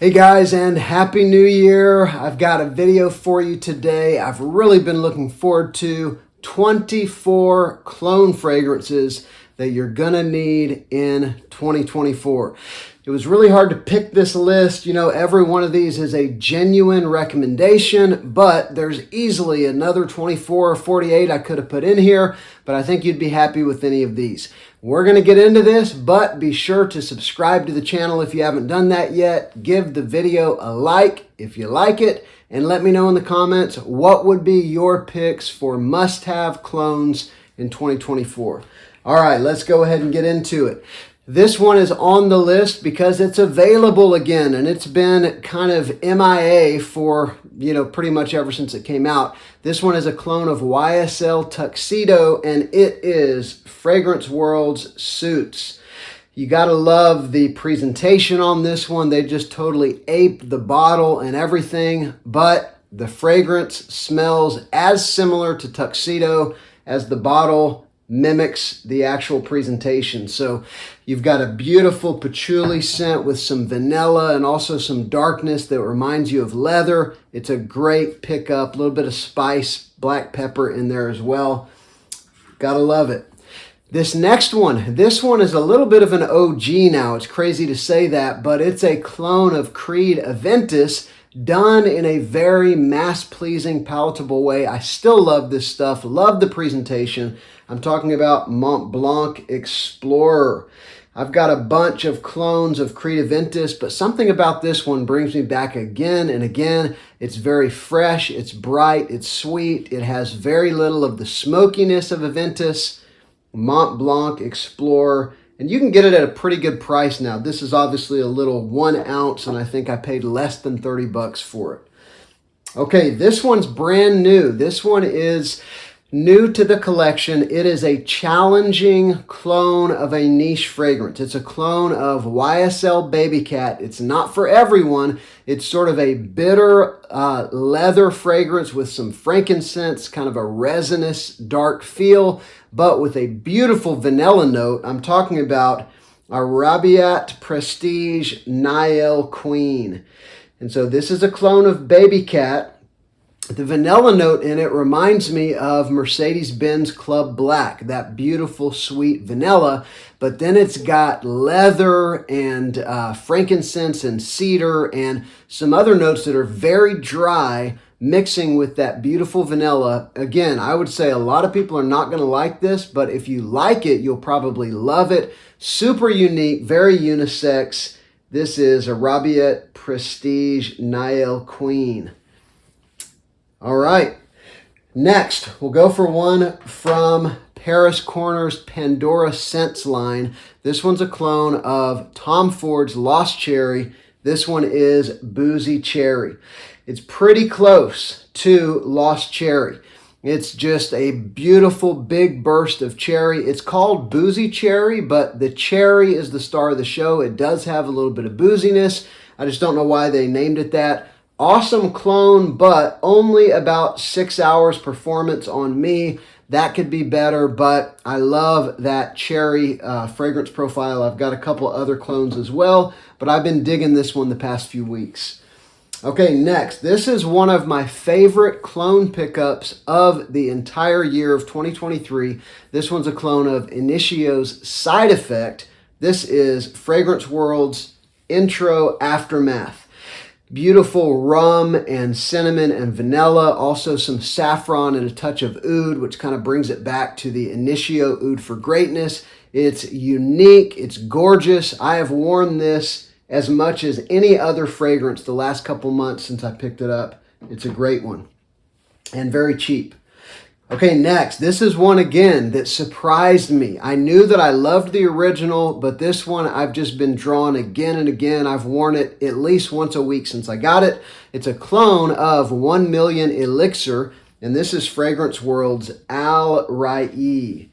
Hey guys, and Happy New Year. I've got a video for you today. I've really been looking forward to 24 clone fragrances that you're gonna need in 2024. It was really hard to pick this list. You know, every one of these is a genuine recommendation, but there's easily another 24 or 48 I could have put in here, but I think you'd be happy with any of these. We're going to get into this, but be sure to subscribe to the channel if you haven't done that yet. Give the video a like if you like it, and let me know in the comments what would be your picks for must-have clones in 2024. All right, let's go ahead and get into it. This one is on the list because it's available again, and it's been kind of MIA for, pretty much ever since it came out. This one is a clone of YSL Tuxedo, and it is Fragrance World's Suits. You gotta love the presentation on this one. They just totally aped the bottle and everything, but the fragrance smells as similar to Tuxedo as the bottle mimics the actual presentation. So you've got a beautiful patchouli scent with some vanilla and also some darkness that reminds you of leather. It's a great pickup, a little bit of spice, black pepper in there as well. Gotta love it. This next one, this one is a little bit of an OG now. It's crazy to say that, but it's a clone of Creed Aventus, done in a very mass-pleasing, palatable way. I still love this stuff, love the presentation. I'm talking about Mont Blanc Explorer. I've got a bunch of clones of Creed Aventus, but something about this one brings me back again and again. It's very fresh, it's bright, it's sweet, it has very little of the smokiness of Aventus. Mont Blanc Explorer, and you can get it at a pretty good price now. This is obviously a little 1 ounce, and I think I paid less than 30 bucks for it. Okay, this one's brand new. This one is new to the collection. It is a challenging clone of a niche fragrance. It's a clone of YSL Baby Cat. It's not for everyone. It's sort of a bitter leather fragrance with some frankincense, kind of a resinous dark feel, but with a beautiful vanilla note. I'm talking about a Rabit Prestige Niel Queen. And so this is a clone of Baby Cat. The vanilla note in it reminds me of Mercedes-Benz Club Black, that beautiful, sweet vanilla, but then it's got leather and frankincense and cedar and some other notes that are very dry, mixing with that beautiful vanilla. Again, I would say a lot of people are not going to like this, but if you like it, you'll probably love it. Super unique, very unisex. This is a Rabit Prestige Niel Queen. All right, next we'll go for one from Paris Corner's Pandora Sense line. This one's a clone of Tom Ford's Lost Cherry. This one is Boozy Cherry. It's pretty close to Lost Cherry. It's just a beautiful big burst of cherry. It's called Boozy Cherry, but the cherry is the star of the show. It does have a little bit of booziness. I just don't know why they named it that. Awesome clone, but only about 6 hours performance on me. That could be better, but I love that cherry fragrance profile. I've got a couple other clones as well, but I've been digging this one the past few weeks. Okay, next. This is one of my favorite clone pickups of the entire year of 2023. This one's a clone of Initio's Side Effect. This is Fragrance World's Intro Aftermath. Beautiful rum and cinnamon and vanilla, also some saffron and a touch of oud, which kind of brings it back to the Initio Oud for Greatness. It's unique, it's gorgeous. I have worn this as much as any other fragrance the last couple months since I picked it up. It's a great one and very cheap. Okay, next, this is one again that surprised me. I knew that I loved the original, but this one I've just been drawn again and again. I've worn it at least once a week since I got it. It's a clone of 1 Million Elixir, and this is Fragrance World's Al Rie.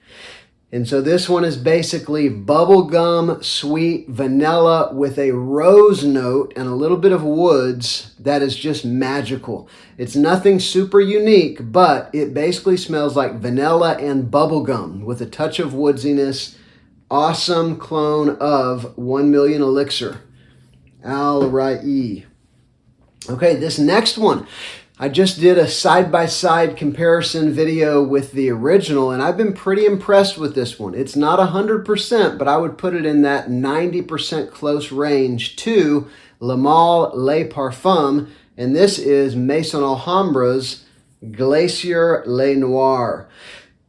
And so this one is basically bubblegum, sweet vanilla with a rose note and a little bit of woods that is just magical. It's nothing super unique, but it basically smells like vanilla and bubblegum with a touch of woodsiness. Awesome clone of 1 Million Elixir. Al Rie. Okay, this next one, I just did a side-by-side comparison video with the original, and I've been pretty impressed with this one. It's not 100%, but I would put it in that 90% close range to Le Male Le Parfum, and this is Maison Alhambra's Glacier Le Noir.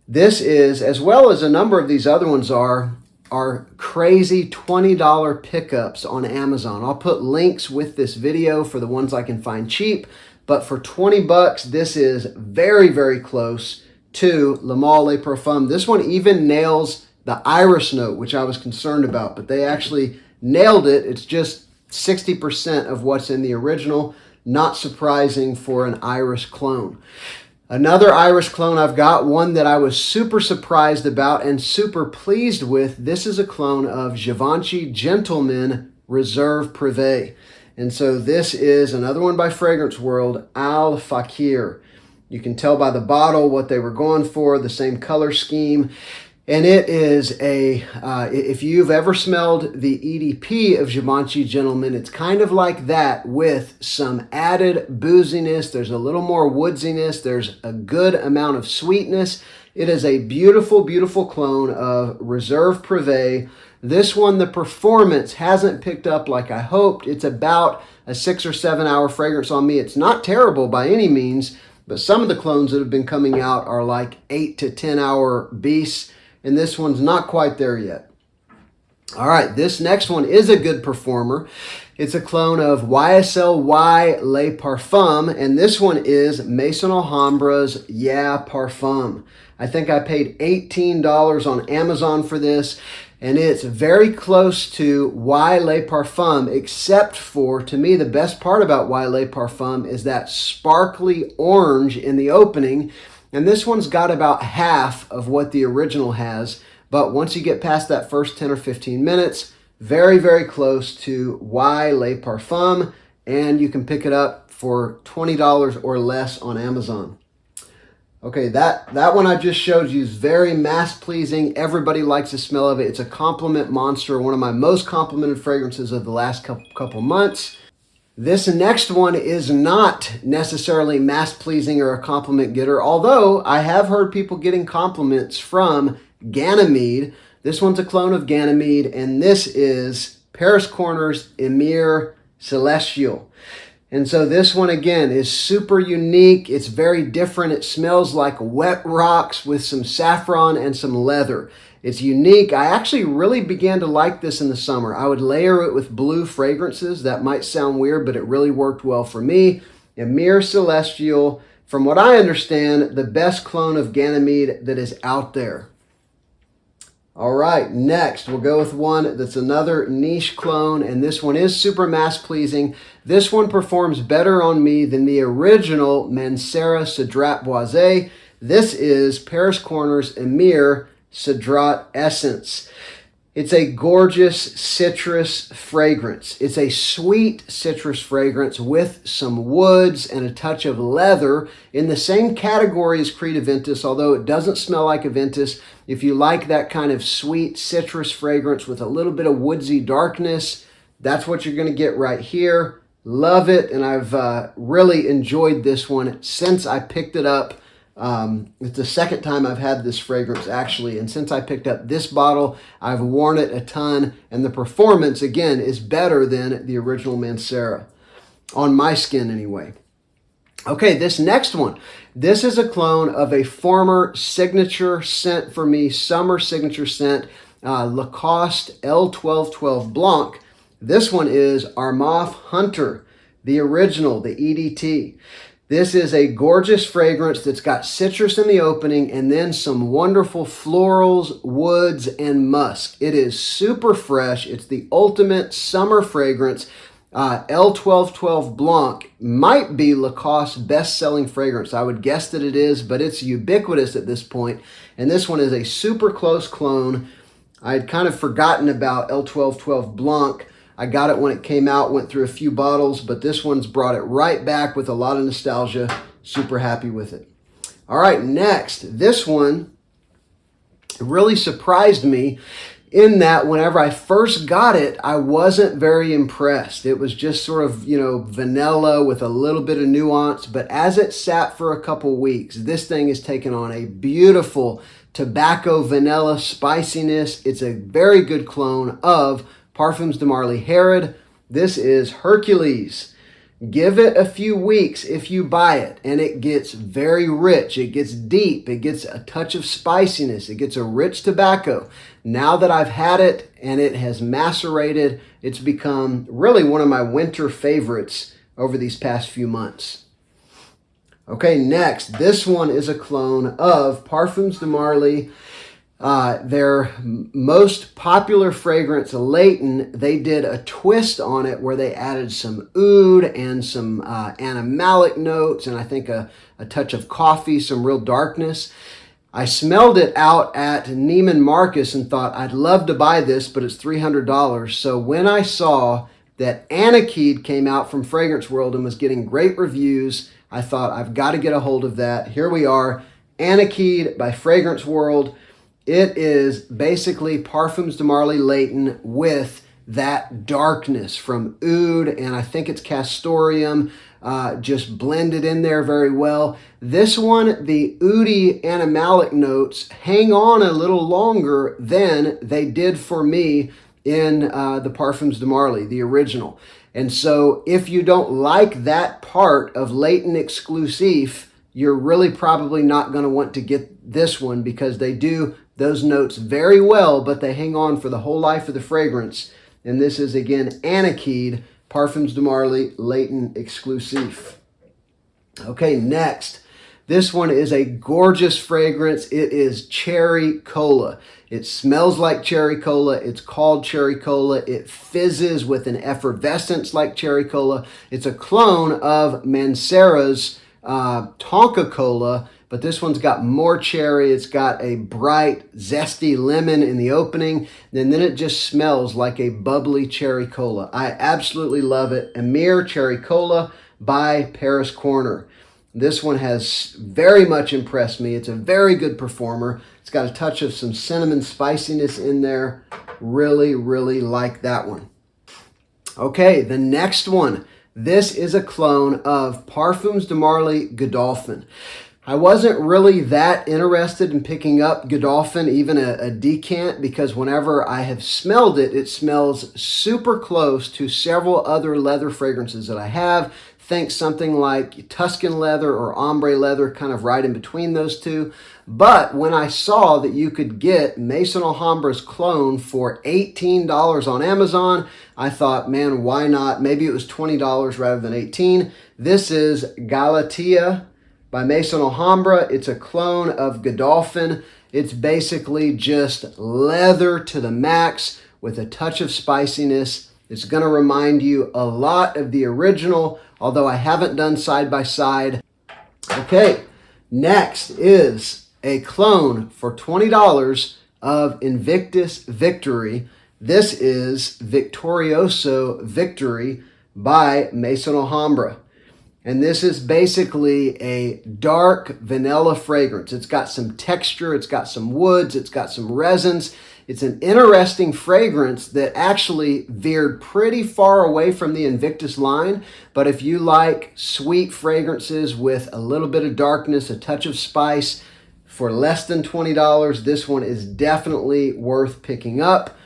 This is, as well as a number of these other ones are crazy $20 pickups on Amazon. I'll put links with this video for the ones I can find cheap. But for 20 bucks, this is very, very close to Le Male Le Parfum. This one even nails the iris note, which I was concerned about, but they actually nailed it. It's just 60% of what's in the original. Not surprising for an iris clone. Another iris clone I've got, one that I was super surprised about and super pleased with. This is a clone of Givenchy Gentleman Reserve Privé. And so this is another one by Fragrance World, Al Fakir. You can tell by the bottle what they were going for, the same color scheme. And it is if you've ever smelled the EDP of Givenchy Gentleman, it's kind of like that with some added booziness. There's a little more woodsiness. There's a good amount of sweetness. It is a beautiful, beautiful clone of Reserve Privé. This one, the performance hasn't picked up like I hoped. It's about a 6 or 7 hour fragrance on me. It's not terrible by any means, but some of the clones that have been coming out are like 8 to 10 hour beasts, and this one's not quite there yet. All right, this next one is a good performer. It's a clone of YSL Y Le Parfum, and this one is Maison Alhambra's Yeah Parfum. I think I paid $18 on Amazon for this, and it's very close to Y Le Parfum, except for, to me, the best part about Y Le Parfum is that sparkly orange in the opening, and this one's got about half of what the original has, but once you get past that first 10 or 15 minutes, very, very close to Y Le Parfum, and you can pick it up for $20 or less on Amazon. Okay, that one I just showed you is very mass-pleasing. Everybody likes the smell of it. It's a compliment monster, one of my most complimented fragrances of the last couple months. This next one is not necessarily mass-pleasing or a compliment getter, although I have heard people getting compliments from Ganymede. This one's a clone of Ganymede, and this is Paris Corner's Amir Celestial. And so this one, again, is super unique. It's very different. It smells like wet rocks with some saffron and some leather. It's unique. I actually really began to like this in the summer. I would layer it with blue fragrances. That might sound weird, but it really worked well for me. Amir Celestial, from what I understand, the best clone of Ganymede that is out there. All right, next we'll go with one that's another niche clone, and this one is super mass-pleasing. This one performs better on me than the original Mancera Cedrat Boisé. This is Paris Corner's Amir Cedrat Essence. It's a gorgeous citrus fragrance. It's a sweet citrus fragrance with some woods and a touch of leather in the same category as Creed Aventus, although it doesn't smell like Aventus. If you like that kind of sweet citrus fragrance with a little bit of woodsy darkness, that's what you're going to get right here. Love it, and I've really enjoyed this one since I picked it up. It's the second time I've had this fragrance, actually, and since I picked up this bottle, I've worn it a ton, and the performance, again, is better than the original Mancera, on my skin anyway. Okay, this next one. This is a clone of a former signature scent for me, summer signature scent, Lacoste L1212 Blanc. This one is Armaf Hunter, the original, the EDT. This is a gorgeous fragrance that's got citrus in the opening and then some wonderful florals, woods, and musk. It is super fresh. It's the ultimate summer fragrance. L1212 Blanc might be Lacoste's best-selling fragrance. I would guess that it is, but it's ubiquitous at this point. And this one is a super close clone. I had kind of forgotten about L1212 Blanc. I got it when it came out, went through a few bottles, but this one's brought it right back with a lot of nostalgia. Super happy with it. All right, next, this one really surprised me. in that whenever I first got it, I wasn't very impressed. It was just sort of, vanilla with a little bit of nuance. But as it sat for a couple weeks, this thing has taken on a beautiful tobacco vanilla spiciness. It's a very good clone of Parfums de Marly Herod. This is Hercules. Give it a few weeks if you buy it, and it gets very rich. It gets deep. It gets a touch of spiciness. It gets a rich tobacco. Now that I've had it and it has macerated, it's become really one of my winter favorites over these past few months. Okay, next, this one is a clone of Parfums de Marly. Their most popular fragrance, Leighton, they did a twist on it where they added some oud and some animalic notes, and I think a touch of coffee, some real darkness. I smelled it out at Neiman Marcus and thought, I'd love to buy this, but it's $300. So when I saw that Aniquid came out from Fragrance World and was getting great reviews, I thought, I've got to get a hold of that. Here we are, Aniquid by Fragrance World. It is basically Parfums de Marly Leighton with that darkness from oud, and I think it's castoreum, just blended in there very well. This one, the oudy animalic notes hang on a little longer than they did for me in the Parfums de Marly, the original. And so if you don't like that part of Leighton Exclusif, you're really probably not going to want to get this one, because they do those notes very well, but they hang on for the whole life of the fragrance. And this is, again, Aniquid, Parfums de Marly Leighton Exclusif. Okay, next. This one is a gorgeous fragrance. It is Cherry Cola. It smells like cherry cola. It's called cherry cola. It fizzes with an effervescence like cherry cola. It's a clone of Mancera's Tonka Cola, but this one's got more cherry. It's got a bright, zesty lemon in the opening, and then it just smells like a bubbly cherry cola. I absolutely love it. Amir Cherry Cola by Paris Corner. This one has very much impressed me. It's a very good performer. It's got a touch of some cinnamon spiciness in there. Really, really like that one. Okay, the next one. This is a clone of Parfums de Marly Godolphin. I wasn't really that interested in picking up Godolphin, even a decant, because whenever I have smelled it, it smells super close to several other leather fragrances that I have. Think something like Tuscan leather or ombre leather, kind of right in between those two. But when I saw that you could get Maison Alhambra's clone for $18 on Amazon, I thought, man, why not? Maybe it was $20 rather than $18. This is Galatia by Maison Alhambra. It's a clone of Godolphin. It's basically just leather to the max with a touch of spiciness. It's going to remind you a lot of the original, although I haven't done side by side. Okay, next is a clone for $20 of Invictus Victory. This is Victorioso Victory by Maison Alhambra. And this is basically a dark vanilla fragrance. It's got some texture, it's got some woods, it's got some resins. It's an interesting fragrance that actually veered pretty far away from the Invictus line. But if you like sweet fragrances with a little bit of darkness, a touch of spice, for less than $20, this one is definitely worth picking up.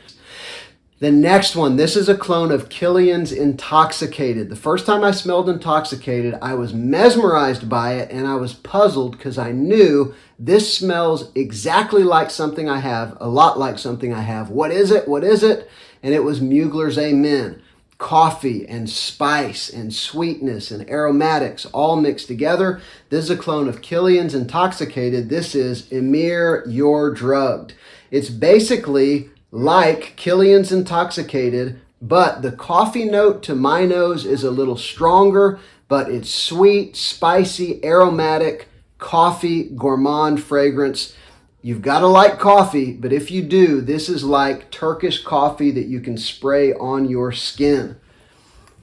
The next one, this is a clone of Kilian's Intoxicated. The first time I smelled Intoxicated, I was mesmerized by it, and I was puzzled because I knew this smells exactly like something I have, a lot like something I have. What is it? What is it? And it was Mugler's Amen. Coffee and spice and sweetness and aromatics all mixed together. This is a clone of Kilian's Intoxicated. This is Emir, You're Drugged. It's basically like Kilian's Intoxicated, but the coffee note to my nose is a little stronger, but it's sweet, spicy, aromatic, coffee, gourmand fragrance. You've got to like coffee, but if you do, this is like Turkish coffee that you can spray on your skin.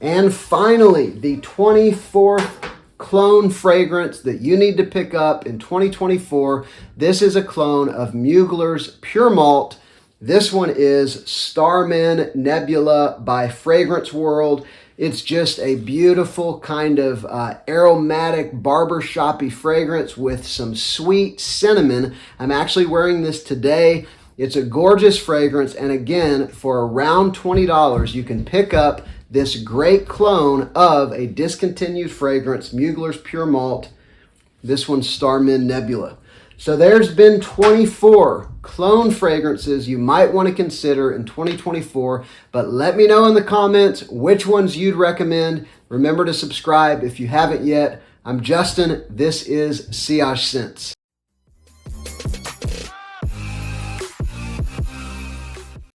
And finally, the 24th clone fragrance that you need to pick up in 2024. This is a clone of Mugler's Pure Malt. This one is Starman Nebula by Fragrance World. It's just a beautiful kind of aromatic barbershoppy fragrance with some sweet cinnamon. I'm actually wearing this today. It's a gorgeous fragrance, and again, for around $20, you can pick up this great clone of a discontinued fragrance, Mugler's Pure Malt. This one's Starman Nebula. So there's been 24 clone fragrances you might want to consider in 2024, but let me know in the comments which ones you'd recommend. Remember to subscribe if you haven't yet. I'm Justin. This is Sillage Scents.